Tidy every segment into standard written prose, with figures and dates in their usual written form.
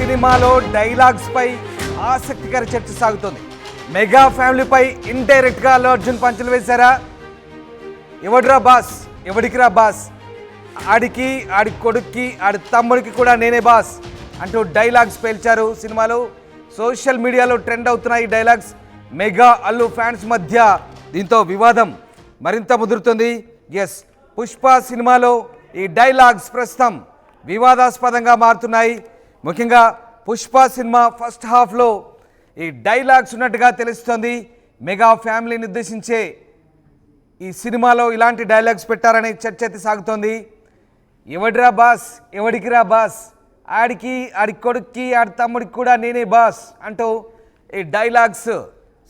సినిమాలో డైలాగ్స్ పై ఆసక్తికర చర్చ సాగుతోంది. మెగా ఫ్యామిలీపై ఇండైరెక్ట్ గా అల్లు అర్జున్ పంచులు వేశారా? ఎవడిరా బాస్, ఎవడికిరా బాస్, ఆడికి, ఆడి కొడుక్కి, ఆడి తమ్ముడికి కూడా నేనే బాస్ అంటూ డైలాగ్స్ పేల్చారు సినిమాలో. సోషల్ మీడియాలో ట్రెండ్ అవుతున్న ఈ డైలాగ్స్ మెగా అల్లు ఫ్యాన్స్ మధ్య దీంతో వివాదం మరింత ముదురుతుంది. ఎస్, పుష్ప సినిమాలో ఈ డైలాగ్స్ ప్రస్తుతం వివాదాస్పదంగా మారుతున్నాయి. ముఖ్యంగా పుష్ప సినిమా ఫస్ట్ హాఫ్లో ఈ డైలాగ్స్ ఉన్నట్టుగా తెలుస్తోంది. మెగా ఫ్యామిలీని ఉద్దేశించే ఈ సినిమాలో ఇలాంటి డైలాగ్స్ పెట్టారనే చర్చ అయితే సాగుతోంది. ఎవడిరా బాస్, ఎవడికిరా బాస్, ఆడికి, ఆడి కొడుక్కి, ఆడి తమ్ముడికి కూడా నేనే బాస్ అంటూ ఈ డైలాగ్స్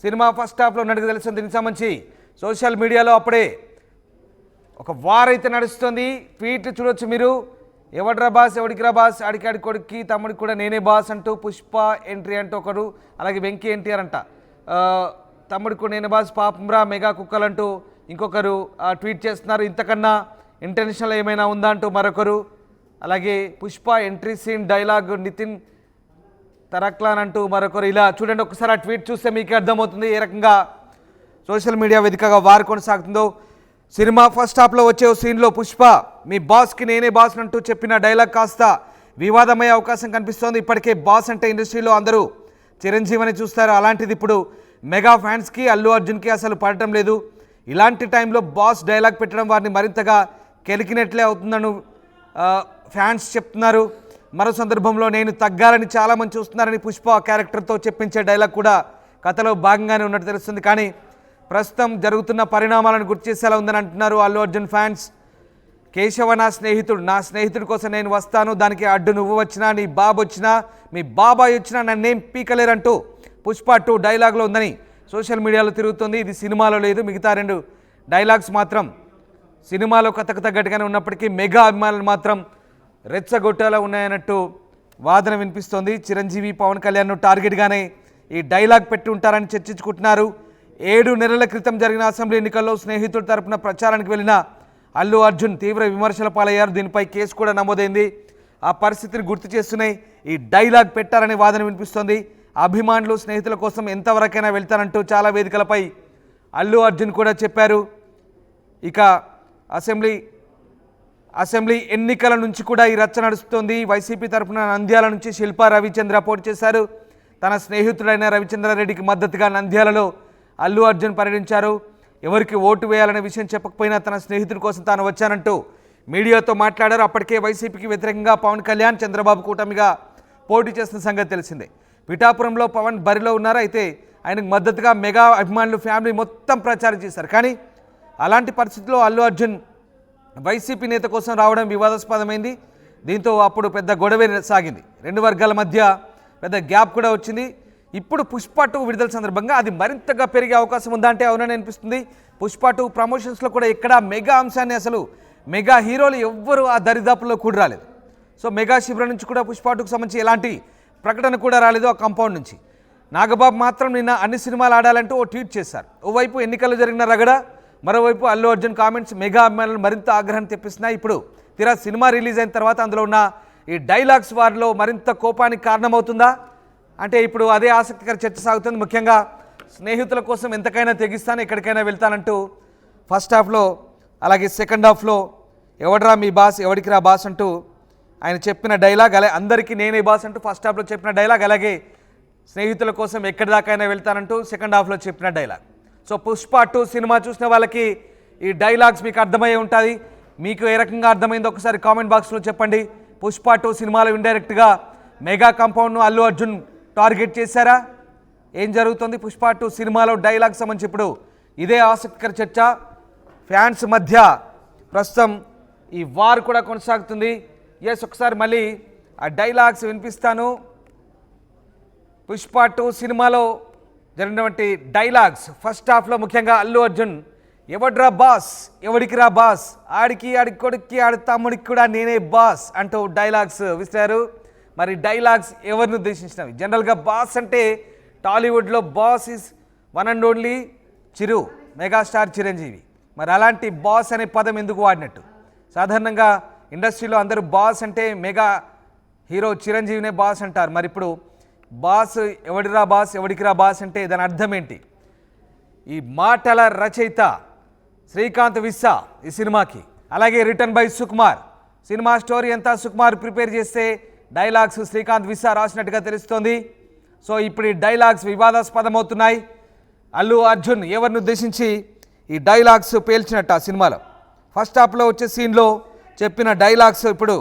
సినిమా ఫస్ట్ హాఫ్లో ఉన్నట్టుగా తెలుస్తుంది. దీనికి సంబంధించి సోషల్ మీడియాలో అప్పుడే ఒక వార్ అయితే నడుస్తుంది. ట్వీట్లు చూడొచ్చు మీరు. ఎవడ్రా బాస్, ఎవడికిరా బాస్, ఆడికి, ఆడి కొడుక్కి, తమ్ముడికి కూడా నేనే బాస్ అంటూ పుష్ప ఎంట్రీ అంటూ ఒకరు, అలాగే వెంకీ ఎన్టీఆర్ అంట తమ్ముడికి కూడా నేనే బాస్, పాపంరా మెగా కుక్కలంటూ ఇంకొకరు ట్వీట్ చేస్తున్నారు. ఇంతకన్నా ఇంటర్నేషనల్ ఏమైనా ఉందా అంటూ మరొకరు, అలాగే Pushpa entry scene dialogue Nithin తరక్లాన్ అంటూ మరొకరు. ఇలా చూడండి, ఒకసారి ఆ ట్వీట్ చూస్తే మీకే అర్థమవుతుంది ఏ రకంగా సోషల్ మీడియా వేదికగా వారు కొనసాగుతుందో. సినిమా ఫస్ట్ హాఫ్లో వచ్చే సీన్లో పుష్ప మీ బాస్కి నేనే బాస్ అంటూ చెప్పిన డైలాగ్ కాస్త వివాదమయ్యే అవకాశం కనిపిస్తోంది. ఇప్పటికే బాస్ అంటే ఇండస్ట్రీలో అందరూ చిరంజీవి అని చూస్తారు. అలాంటిది ఇప్పుడు మెగా ఫ్యాన్స్కి, అల్లు అర్జున్కి అసలు పడటం లేదు. ఇలాంటి టైంలో బాస్ డైలాగ్ పెట్టడం వారిని మరింతగా కెలికినట్లే అవుతుందని ఫ్యాన్స్ చెప్తున్నారు. మరో సందర్భంలో నేను తగ్గాలని చాలామంది చూస్తున్నారని పుష్ప క్యారెక్టర్తో చెప్పించే డైలాగ్ కూడా కథలో భాగంగానే ఉన్నట్టు తెలుస్తుంది. కానీ ప్రస్తుతం జరుగుతున్న పరిణామాలను గుర్తు చేసేలా ఉందని అంటున్నారు అల్లు అర్జున్ ఫ్యాన్స్. కేశవ నా స్నేహితుడు, నా స్నేహితుడి కోసం నేను వస్తాను, దానికి అడ్డు నువ్వు వచ్చినా, నీ బాబు వచ్చినా, మీ బాబాయ్ వచ్చినా నన్నేం పీకలేరంటూ పుష్ప 2 డైలాగ్లో ఉందని సోషల్ మీడియాలో తిరుగుతుంది. ఇది సినిమాలో లేదు. మిగతా 2 డైలాగ్స్ మాత్రం సినిమాలో కథకు తగ్గట్టుగానే ఉన్నప్పటికీ మెగా అభిమానులు మాత్రం రెచ్చగొట్టేలా ఉన్నాయన్నట్టు వాదన వినిపిస్తోంది. చిరంజీవి, పవన్ కళ్యాణ్ను టార్గెట్గానే ఈ డైలాగ్ పెట్టి ఉంటారని చర్చించుకుంటున్నారు. 7 నెలల క్రితం జరిగిన అసెంబ్లీ ఎన్నికల్లో స్నేహితుడి తరపున ప్రచారానికి వెళ్ళిన అల్లు అర్జున్ తీవ్ర విమర్శల పాలయ్యారు. దీనిపై కేసు కూడా నమోదైంది. ఆ పరిస్థితిని గుర్తు చేస్తూనే ఈ డైలాగ్ పెట్టారనే వాదన వినిపిస్తోంది. అభిమానులు స్నేహితుల కోసం ఎంతవరకైనా వెళ్తానంటూ చాలా వేదికలపై అల్లు అర్జున్ కూడా చెప్పారు. ఇక అసెంబ్లీ ఎన్నికల నుంచి కూడా ఈ రచ్చ నడుస్తోంది. వైసీపీ తరఫున నంద్యాల నుంచి శిల్పా రవిచంద్ర పోటీ చేశారు. తన స్నేహితుడైన రవిచంద్రారెడ్డికి మద్దతుగా నంద్యాలలో అల్లు అర్జున్ పర్యటించారు. ఎవరికి ఓటు వేయాలనే విషయం చెప్పకపోయినా తన స్నేహితుడి కోసం తాను వచ్చానంటూ మీడియాతో మాట్లాడారు. అప్పటికే వైసీపీకి వ్యతిరేకంగా పవన్ కళ్యాణ్, చంద్రబాబు కూటమిగా పోటీ చేస్తున్న సంగతి తెలిసిందే. పిఠాపురంలో పవన్ బరిలో ఉన్నారు. అయితే ఆయనకు మద్దతుగా మెగా అభిమానులు, ఫ్యామిలీ మొత్తం ప్రచారం చేశారు. కానీ అలాంటి పరిస్థితుల్లో అల్లు అర్జున్ వైసీపీ నేత కోసం రావడం వివాదాస్పదమైంది. దీంతో అప్పుడు పెద్ద గొడవ సాగింది. 2 వర్గాల మధ్య పెద్ద గ్యాప్ కూడా వచ్చింది. ఇప్పుడు పుష్ప 2 విడుదల సందర్భంగా అది మరింతగా పెరిగే అవకాశం ఉందా అంటే అవునని అనిపిస్తుంది. పుష్ప 2 ప్రమోషన్స్లో కూడా ఎక్కడ మెగా అంశాన్ని, అసలు మెగా హీరోలు ఎవ్వరూ ఆ దరిదాపుల్లో కూడా రాలేదు. సో మెగా శిబిరం నుంచి కూడా పుష్ప 2కు సంబంధించి ఎలాంటి ప్రకటన కూడా రాలేదు ఆ కాంపౌండ్ నుంచి. నాగబాబు మాత్రం నిన్న అన్ని సినిమాలు ఆడాలంటూ ఓ ట్వీట్ చేశారు. ఓవైపు ఎన్నికల్లో జరిగిన రగడ, మరోవైపు అల్లు అర్జున్ కామెంట్స్ మెగా అభిమానులు మరింత ఆగ్రహం తెప్పిస్తున్నాయి. ఇప్పుడు తీరా సినిమా రిలీజ్ అయిన తర్వాత అందులో ఉన్న ఈ డైలాగ్స్ వారిలో మరింత కోపానికి కారణమవుతుందా అంటే ఇప్పుడు అదే ఆసక్తికర చర్చ సాగుతుంది. ముఖ్యంగా స్నేహితుల కోసం ఎంతకైనా తెగిస్తాను, ఎక్కడికైనా వెళ్తానంటూ ఫస్ట్ హాఫ్లో, అలాగే సెకండ్ హాఫ్లో ఎవడరా మీ బాస్, ఎవడికిరా బాస్ అంటూ ఆయన చెప్పిన డైలాగ్, అలాగే అందరికీ నేనే బాస్ అంటూ ఫస్ట్ హాఫ్లో చెప్పిన డైలాగ్, అలాగే స్నేహితుల కోసం ఎక్కడి దాకైనా వెళ్తానంటూ సెకండ్ హాఫ్లో చెప్పిన డైలాగ్. సో పుష్ప 2 సినిమా చూసిన వాళ్ళకి ఈ డైలాగ్స్ మీకు అర్థమయ్యే ఉంటుంది. మీకు ఏ రకంగా అర్థమైందో ఒకసారి కామెంట్ బాక్స్లో చెప్పండి. పుష్ప 2 సినిమాలో ఇండైరెక్ట్గా మెగా కాంపౌండ్ను అల్లు అర్జున్ టార్గెట్ చేశారా? ఏం జరుగుతుంది పుష్ప 2 సినిమాలో డైలాగ్ సంబంధించి ఇప్పుడు ఇదే ఆసక్తికర చర్చ ఫ్యాన్స్ మధ్య ప్రస్తుతం ఈ వార్ కూడా కొనసాగుతుంది. ఎస్, ఒకసారి మళ్ళీ ఆ డైలాగ్స్ వినిపిస్తాను. పుష్ప 2 సినిమాలో జరిగినటువంటి డైలాగ్స్ ఫస్ట్ హాఫ్లో ముఖ్యంగా అల్లు అర్జున్ ఎవడ్రా బాస్, ఎవడికిరా బాస్, ఆడికి, ఆడి కొడుక్కి, ఆడి తమ్ముడికి కూడా నేనే బాస్ అంటూ డైలాగ్స్ విసిరారు. మరి డైలాగ్స్ ఎవరిని ఉద్దేశించినవి? జనరల్గా బాస్ అంటే టాలీవుడ్లో boss is one and only Chiru, megastar Chiranjeevi. మరి అలాంటి బాస్ అనే పదం ఎందుకు వాడినట్టు? సాధారణంగా ఇండస్ట్రీలో అందరూ బాస్ అంటే మెగా హీరో చిరంజీవినే బాస్ అంటారు. మరి ఇప్పుడు బాస్ ఎవడిరా బాస్ ఎవడికిరా బాస్ అంటే దాని అర్థం ఏంటి? ఈ మాటల రచయిత శ్రీకాంత్ విస్సా ఈ సినిమాకి, అలాగే written by Sukumar. Cinema story అంతా సుకుమార్ ప్రిపేర్ చేస్తే డైలాగ్స్ శ్రీకాంత్ విస్సా రాసినట్టుగా తెలుస్తోంది. సో ఇప్పుడు ఈ డైలాగ్స్ వివాదాస్పదమవుతున్నాయి. అల్లు అర్జున్ ఎవరిని ఉద్దేశించి ఈ డైలాగ్స్ పేల్చినట్టు ఆ సినిమాలో ఫస్ట్ హాఫ్లో వచ్చే సీన్లో చెప్పిన డైలాగ్స్ ఇప్పుడు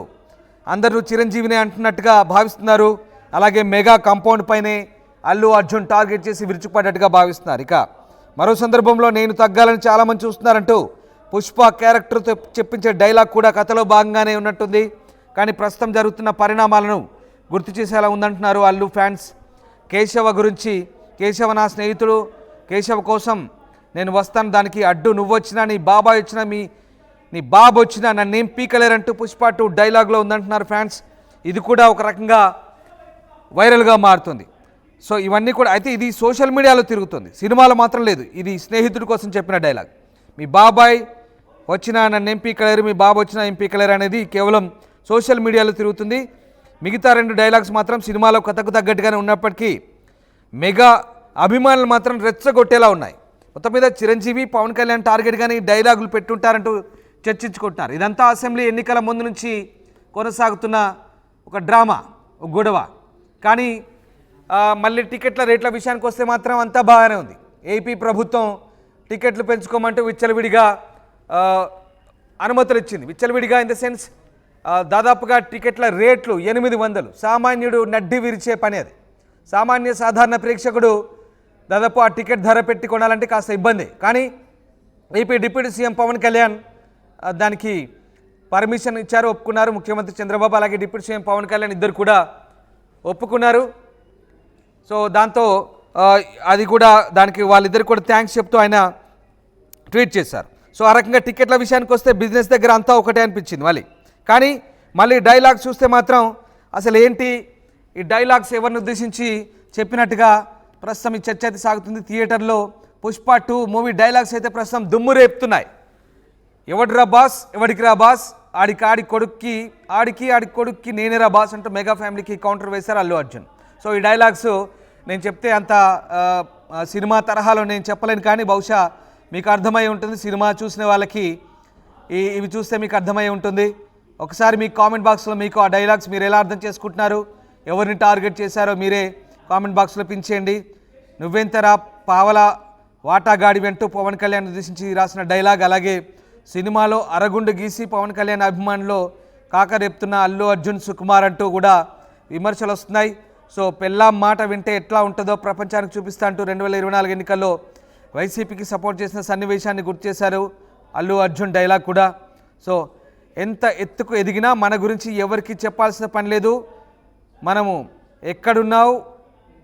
అందరూ చిరంజీవిని అంటున్నట్టుగా భావిస్తున్నారు. అలాగే మెగా కాంపౌండ్ పైనే అల్లు అర్జున్ టార్గెట్ చేసి విరుచుకుపడ్డట్టుగా భావిస్తున్నారు. ఇక మరో సందర్భంలో నేను తగ్గాలని చాలామంది చూస్తున్నారంటూ పుష్ప క్యారెక్టర్తో చెప్పించే డైలాగ్ కూడా కథలో భాగంగానే ఉన్నట్టుంది. కానీ ప్రస్తుతం జరుగుతున్న పరిణామాలను గుర్తు చేసేలా ఉందంటున్నారు అల్లు ఫ్యాన్స్. కేశవ గురించి, కేశవ నా స్నేహితుడు, కేశవ కోసం నేను వస్తాను, దానికి అడ్డు నువ్వు వచ్చినా నీ బాబాయ్ వచ్చినా నీ బాబు వచ్చినా నన్నేం పీకలేరంటూ పుష్ప 2 డైలాగ్లో ఉందంటున్నారు ఫ్యాన్స్. ఇది కూడా ఒక రకంగా వైరల్గా మారుతుంది. సో ఇవన్నీ కూడా అయితే ఇది సోషల్ మీడియాలో తిరుగుతుంది, సినిమాలో మాత్రం లేదు. ఇది స్నేహితుడి కోసం చెప్పిన డైలాగ్. మీ బాబాయ్ వచ్చినా నన్ను ఏం పీకలేరు, మీ బాబు వచ్చినా ఏం పీకలేరు అనేది కేవలం సోషల్ మీడియాలో తిరుగుతుంది. మిగతా 2 డైలాగ్స్ మాత్రం సినిమాలో కథకు తగ్గట్టుగానే ఉన్నప్పటికీ మెగా అభిమానులు మాత్రం రెచ్చగొట్టేలా ఉన్నాయి. మొత్తం మీద చిరంజీవి పవన్ కళ్యాణ్ టార్గెట్గానే ఈ డైలాగులు పెట్టుంటారంటూ చర్చించుకుంటున్నారు. ఇదంతా అసెంబ్లీ ఎన్నికల ముందు నుంచి కొనసాగుతున్న ఒక డ్రామా, ఒక గొడవ. కానీ మళ్ళీ టికెట్ల రేట్ల విషయానికి వస్తే మాత్రం అంతా బాగానే ఉంది. ఏపీ ప్రభుత్వం టికెట్లు పెంచుకోమంటూ విచ్చలవిడిగా అనుమతులు ఇచ్చింది. విచ్చలవిడిగా ఇన్ ద సెన్స్ దాదాపుగా టికెట్ల రేట్లు 800. సామాన్యుడు నడ్డి విరిచే పని అది. సామాన్య సాధారణ ప్రేక్షకుడు దాదాపు ఆ టికెట్ ధర పెట్టి కొనాలంటే కాస్త ఇబ్బంది. కానీ AP deputy CM Pawan Kalyan దానికి పర్మిషన్ ఇచ్చారు, ఒప్పుకున్నారు. ముఖ్యమంత్రి చంద్రబాబు అలాగే డిప్యూటీ సీఎం పవన్ కళ్యాణ్ ఇద్దరు కూడా ఒప్పుకున్నారు. సో దాంతో అది కూడా దానికి వాళ్ళిద్దరు కూడా థ్యాంక్స్ చెప్తూ ఆయన ట్వీట్ చేశారు. సో ఆ రకంగా టికెట్ల విషయానికి వస్తే బిజినెస్ దగ్గర అంతా ఒకటే అనిపించింది మళ్ళీ. కానీ మళ్ళీ డైలాగ్స్ చూస్తే మాత్రం అసలు ఏంటి ఈ డైలాగ్స్ ఎవరిని ఉద్దేశించి చెప్పినట్టుగా ప్రస్తుతం ఈ చర్చ అయితే సాగుతుంది. థియేటర్లో పుష్ప 2 మూవీ డైలాగ్స్ అయితే ప్రస్తుతం దుమ్ము రేపుతున్నాయి. ఎవడిరా బాస్ ఎవడికిరా బాస్, ఆడి కొడుక్కి నేనేరా బాస్ అంటూ మెగా ఫ్యామిలీకి కౌంటర్ వేశారు అల్లు అర్జున్. సో ఈ డైలాగ్స్ నేను చెప్తే అంత సినిమా తరహాలో నేను చెప్పలేను, కానీ బహుశా మీకు అర్థమై ఉంటుంది. సినిమా చూసిన వాళ్ళకి ఇవి చూస్తే మీకు అర్థమై ఉంటుంది. ఒకసారి మీ కామెంట్ బాక్స్లో మీకు ఆ డైలాగ్స్ మీరు ఎలా అర్థం చేసుకుంటున్నారు, ఎవరిని టార్గెట్ చేశారో మీరే కామెంట్ బాక్స్లో పించేయండి. నువ్వెంతరా పావలా వాటాగాడి వెంటూ పవన్ కళ్యాణ్ ఉద్దేశించి రాసిన డైలాగ్, అలాగే సినిమాలో అరగుండు గీసి పవన్ కళ్యాణ్ అభిమానులు కాకరేపుతున్న అల్లు అర్జున్ సుకుమార్ అంటూ కూడా విమర్శలు వస్తున్నాయి. సో పెళ్ళాం మాట వింటే ఎట్లా ఉంటుందో ప్రపంచానికి చూపిస్తా అంటూ 2024 ఎన్నికల్లో వైసీపీకి సపోర్ట్ చేసిన సన్నివేశాన్ని గుర్తు చేశారు అల్లు అర్జున్ డైలాగ్ కూడా. సో ఎంత ఎత్తుకు ఎదిగినా మన గురించి ఎవరికి చెప్పాల్సిన పని లేదు, మనము ఎక్కడున్నావు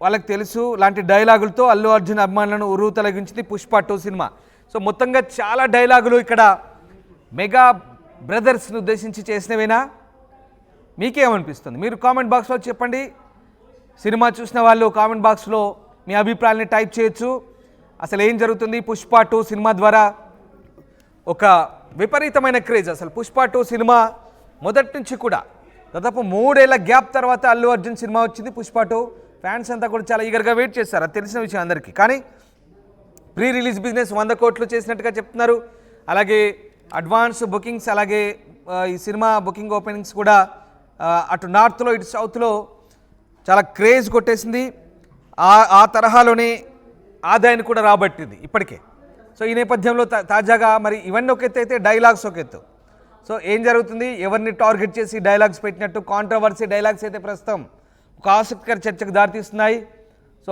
వాళ్ళకి తెలుసు లాంటి డైలాగులతో అల్లు అర్జున్ అభిమానులను ఉరువు తొలగించింది పుష్ప 2 సినిమా. సో మొత్తంగా చాలా డైలాగులు ఇక్కడ మెగా బ్రదర్స్ని ఉద్దేశించి చేసినవేనా, మీకేమనిపిస్తుంది? మీరు కామెంట్ బాక్స్లో చెప్పండి. సినిమా చూసిన వాళ్ళు కామెంట్ బాక్స్లో మీ అభిప్రాయాన్ని టైప్ చేయొచ్చు. అసలు ఏం జరుగుతుంది? పుష్ప 2 సినిమా ద్వారా ఒక విపరీతమైన క్రేజ్. అసలు పుష్ప 2 సినిమా మొదటి నుంచి కూడా దాదాపు 3 ఏళ్ల గ్యాప్ తర్వాత అల్లు అర్జున్ సినిమా వచ్చింది పుష్ప 2. ఫ్యాన్స్ అంతా కూడా చాలా ఈగర్గా వెయిట్ చేస్తారు, అది తెలిసిన విషయం అందరికీ. కానీ ప్రీ రిలీజ్ బిజినెస్ 100 కోట్లు చేసినట్టుగా చెప్తున్నారు. అలాగే అడ్వాన్స్ బుకింగ్స్, అలాగే ఈ సినిమా బుకింగ్ ఓపెనింగ్స్ కూడా అటు నార్త్లో ఇటు సౌత్లో చాలా క్రేజ్ కొట్టేసింది. ఆ తరహాలోనే ఆదాయాన్ని కూడా రాబట్టింది ఇప్పటికే. సో ఈ నేపథ్యంలో తాజాగా మరి ఇవన్నీ ఒక ఎత్తు అయితే డైలాగ్స్ ఒక ఎత్తు. సో ఏం జరుగుతుంది, ఎవరిని టార్గెట్ చేసి డైలాగ్స్ పెట్టినట్టు కాంట్రవర్సీ డైలాగ్స్ అయితే ప్రస్తుతం ఒక ఆసక్తికర చర్చకు దారితీస్తున్నాయి. సో